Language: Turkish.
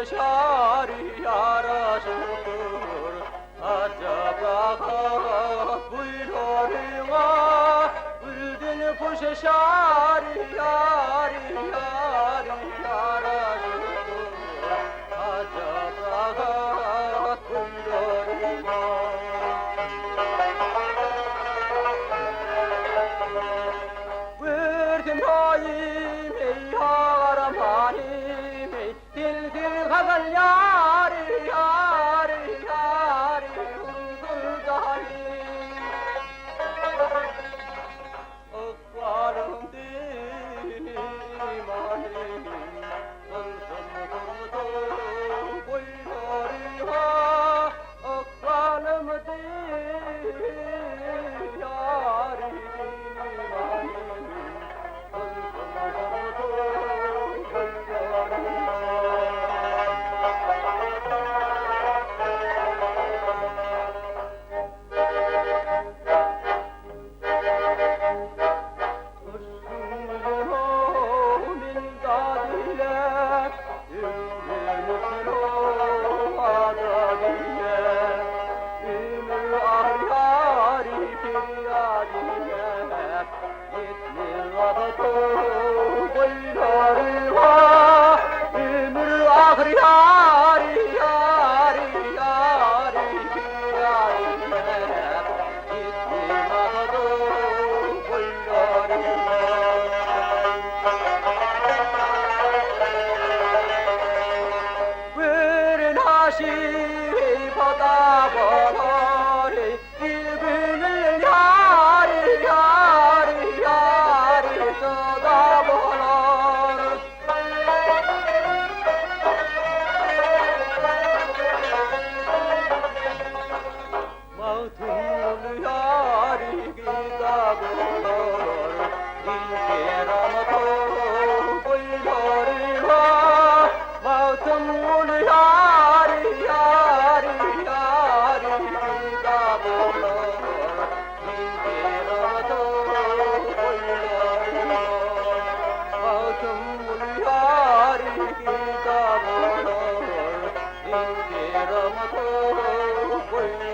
şari yaraşır acaba buyurma güldün kuşe şari yari yari yaraşır acaba buyurma Verdim haim ey haram haim ey dil dil hagal yari yari yari huzur dalim Akvarım dinim ahim Kılsım kurdum boylarıma Akvarım dinim yari dinim ahim Şiri bada bolori İlbünül yari yari yari Sada bolor Mağtumul yari gida bolor İlkeramatu boylori va Mağtumul yari yari yari gida bolor İlkeramatu boylori va Mağtumul yari gida bolor İlkeramatu boylori